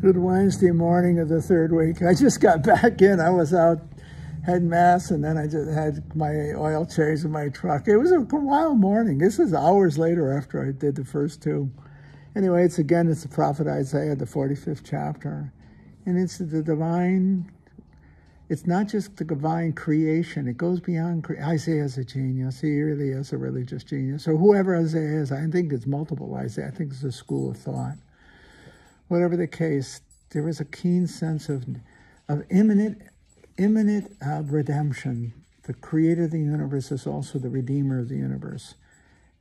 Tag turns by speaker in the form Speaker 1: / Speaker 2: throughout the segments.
Speaker 1: Good Wednesday morning of the third week. I just got back in. I was out, had mass, and then I just had my oil changed in my truck. It was a wild morning. This is hours later after I did the first two. Anyway, it's the prophet Isaiah, the 45th chapter. And it's the divine, it's not just the divine creation. It goes beyond, Isaiah's a genius. He really is a religious genius. Or whoever Isaiah is, I think it's multiple Isaiah. I think it's a school of thought. Whatever the case, there is a keen sense of imminent redemption. The creator of the universe is also the redeemer of the universe.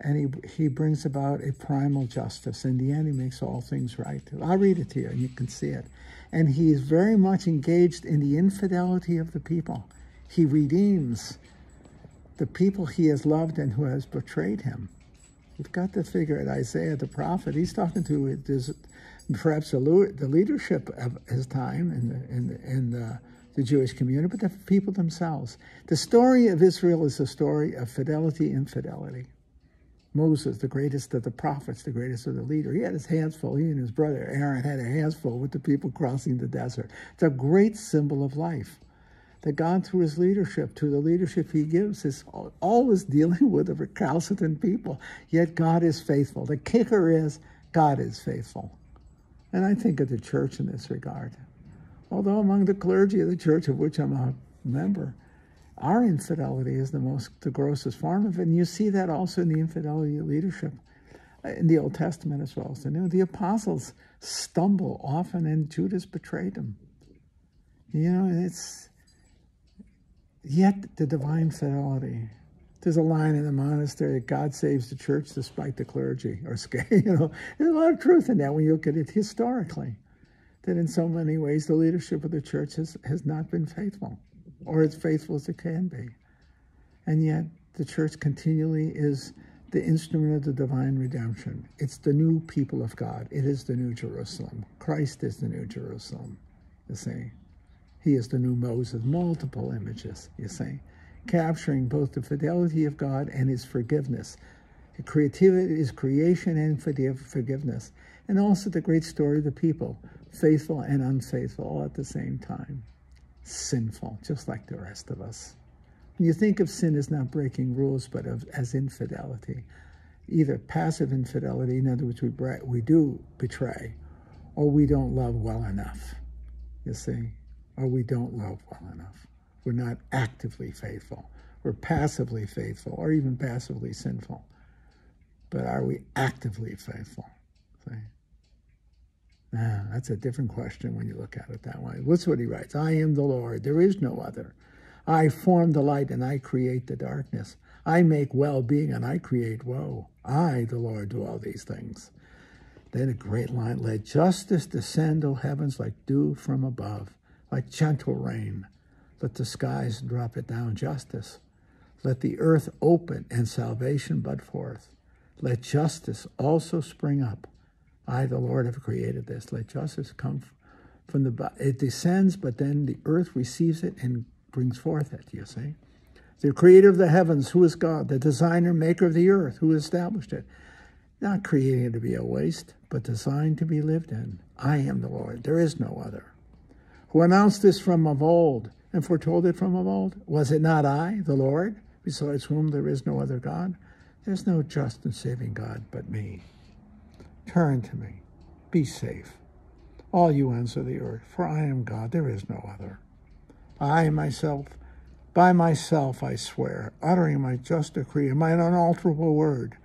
Speaker 1: And he brings about a primal justice. In the end, he makes all things right. I'll read it to you, and you can see it. And he is very much engaged in the infidelity of the people. He redeems the people he has loved and who has betrayed him. You've got to figure it. Isaiah, the prophet, he's talking to perhaps the leadership of his time in the Jewish community, but the people themselves. The story of Israel is a story of fidelity, infidelity. Moses, the greatest of the prophets, the greatest of the leader, he had his hands full. He and his brother Aaron had their hands full with the people crossing the desert. It's a great symbol of life. That God, through his leadership, to the leadership he gives, is always dealing with the recalcitrant people. Yet God is faithful. The kicker is God is faithful. And I think of the church in this regard. Although among the clergy of the church, of which I'm a member, our infidelity is the grossest form of it. And you see that also in the infidelity of leadership in the Old Testament as well as the New. The apostles stumble often, and Judas betrayed them. You know, and it's yet the divine fidelity. There's a line in the monastery, God saves the church despite the clergy. Or, you know, there's a lot of truth in that when you look at it historically. That in so many ways, the leadership of the church has not been faithful, or as faithful as it can be. And yet, the church continually is the instrument of the divine redemption. It's the new people of God. It is the new Jerusalem. Christ is the new Jerusalem, you see. He is the new Moses, multiple images, you see, capturing both the fidelity of God and his forgiveness. Creativity is creation and forgiveness. And also the great story of the people, faithful and unfaithful, all at the same time. Sinful, just like the rest of us. When you think of sin as not breaking rules, but as infidelity, either passive infidelity, in other words, we do betray, or we don't love well enough, you see, or we don't love well enough. We're not actively faithful. We're passively faithful, or even passively sinful. But are we actively faithful? See? That's a different question when you look at it that way. What's what he writes? I am the Lord, there is no other. I form the light and I create the darkness. I make well-being and I create woe. I, the Lord, do all these things. Then a great line, let justice descend, O heavens, like dew from above, like gentle rain. Let the skies drop it down, justice. Let the earth open and salvation bud forth. Let justice also spring up. I, the Lord, have created this. Let justice come from the... It descends, but then the earth receives it and brings forth it, you see. The creator of the heavens, who is God? The designer, maker of the earth, who established it? Not creating it to be a waste, but designed to be lived in. I am the Lord. There is no other. Who announced this from of old and foretold it from of old? Was it not I, the Lord, besides whom there is no other God? There's no just and saving God but me. Turn to me. Be safe, all you ends of the earth, for I am God, there is no other. I myself, by myself I swear, uttering my just decree and my unalterable word.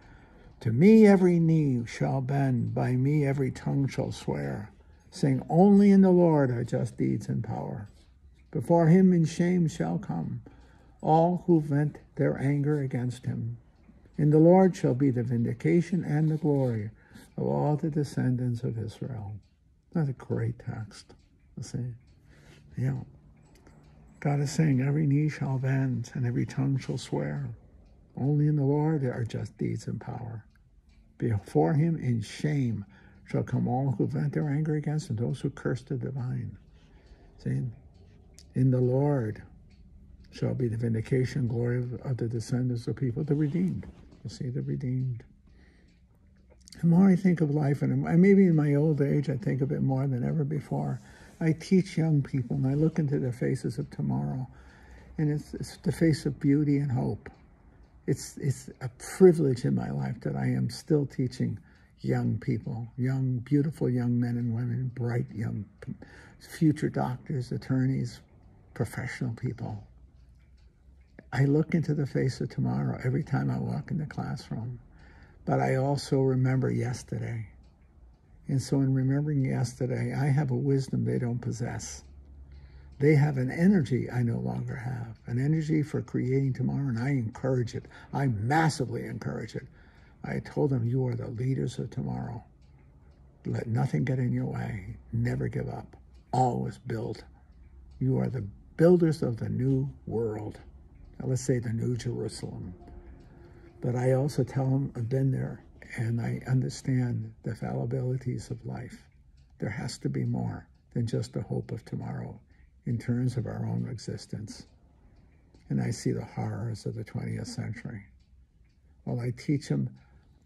Speaker 1: To me every knee shall bend, by me every tongue shall swear, saying only in the Lord are just deeds and power. Before him in shame shall come all who vent their anger against him. In the Lord shall be the vindication and the glory of all the descendants of Israel. That's a great text. You see? Yeah. God is saying every knee shall bend and every tongue shall swear. Only in the Lord there are just deeds and power. Before him in shame shall come all who vent their anger against him, those who curse the divine. See? In the Lord shall be the vindication, glory of the descendants of people, the redeemed. You see, the redeemed. The more I think of life, and maybe in my old age, I think of it more than ever before. I teach young people, and I look into their faces of tomorrow, and it's the face of beauty and hope. It's a privilege in my life that I am still teaching young people, young, beautiful young men and women, bright young future doctors, attorneys, professional people. I look into the face of tomorrow every time I walk in the classroom. But I also remember yesterday. And so in remembering yesterday, I have a wisdom they don't possess. They have an energy I no longer have, an energy for creating tomorrow, and I encourage it. I massively encourage it. I told them, you are the leaders of tomorrow. Let nothing get in your way. Never give up. Always build. You are the builders of the new world. Now, let's say the New Jerusalem. But I also tell them I've been there and I understand the fallibilities of life. There has to be more than just the hope of tomorrow in terms of our own existence. And I see the horrors of the 20th century. While I teach them,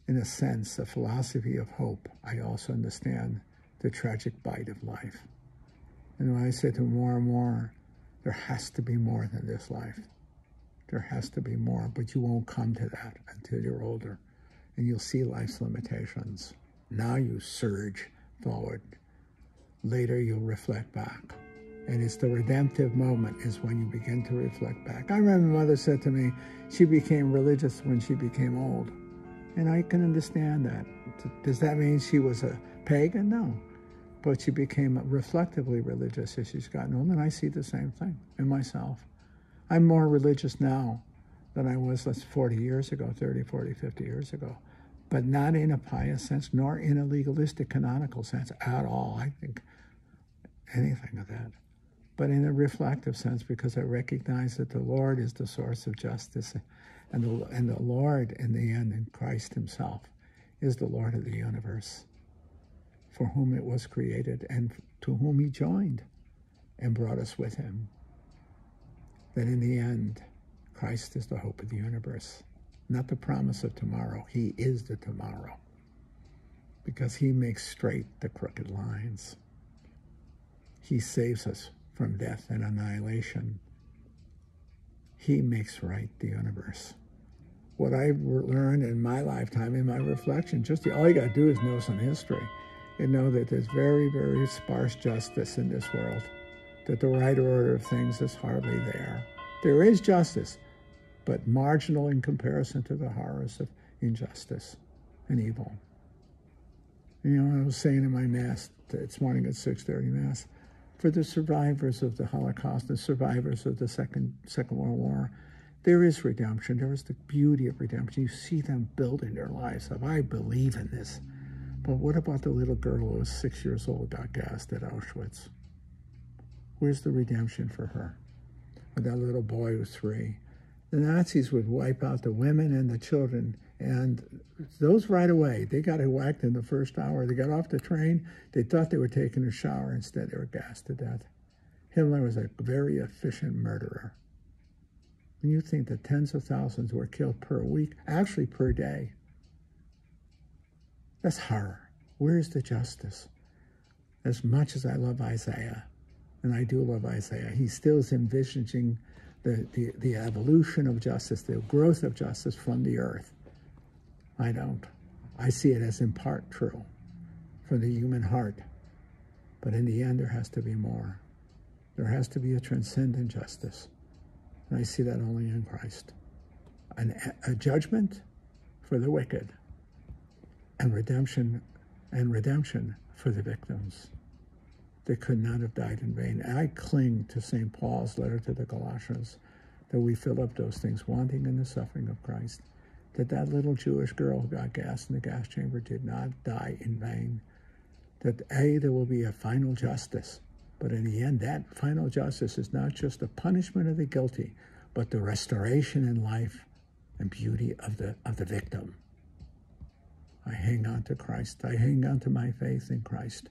Speaker 1: in a sense, a philosophy of hope, I also understand the tragic bite of life. And when I say to them more and more, there has to be more than this life. There has to be more, but you won't come to that until you're older, and you'll see life's limitations. Now you surge forward. Later you'll reflect back. And it's the redemptive moment is when you begin to reflect back. I remember Mother said to me, she became religious when she became old. And I can understand that. Does that mean she was a pagan? No. But she became reflectively religious as she's gotten older, and I see the same thing in myself. I'm more religious now than I was 40 years ago, 30, 40, 50 years ago, but not in a pious sense, nor in a legalistic, canonical sense at all, I think, anything of that. But in a reflective sense, because I recognize that the Lord is the source of justice, and the Lord, in the end, in Christ himself, is the Lord of the universe, for whom it was created and to whom he joined and brought us with him. That in the end, Christ is the hope of the universe, not the promise of tomorrow. He is the tomorrow, because he makes straight the crooked lines. He saves us from death and annihilation. He makes right the universe. What I've learned in my lifetime, in my reflection, all you got to do is know some history and know that there's very, very sparse justice in this world, that the right order of things is hardly there. There is justice, but marginal in comparison to the horrors of injustice and evil. You know, I was saying in my Mass this morning at 6:30 Mass, for the survivors of the Holocaust, the survivors of the Second World War, there is redemption. There is the beauty of redemption. You see them building their lives up. I believe in this. But what about the little girl who was 6 years old, got gassed at Auschwitz? Where's the redemption for her? Or that little boy who was 3. The Nazis would wipe out the women and the children, and those right away. They got whacked in the first hour. They got off the train. They thought they were taking a shower. Instead, they were gassed to death. Hitler was a very efficient murderer. When you think that tens of thousands were killed per week, actually per day, that's horror. Where's the justice? As much as I love Isaiah, and I do love Isaiah, he still is envisaging the evolution of justice, the growth of justice from the earth. I don't. I see it as in part true for the human heart. But in the end, there has to be more. There has to be a transcendent justice. And I see that only in Christ. A judgment for the wicked, and redemption for the victims that could not have died in vain. And I cling to St. Paul's letter to the Colossians, that we fill up those things wanting in the suffering of Christ, that little Jewish girl who got gassed in the gas chamber did not die in vain, that there will be a final justice, but in the end, that final justice is not just the punishment of the guilty, but the restoration in life and beauty of the victim. I hang on to Christ. I hang on to my faith in Christ.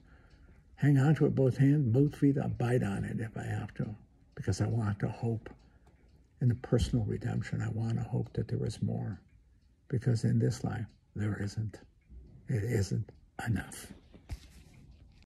Speaker 1: Hang on to it both hands, both feet. I'll bite on it if I have to, because I want to hope in the personal redemption. I want to hope that there is more, because in this life, there isn't. It isn't enough.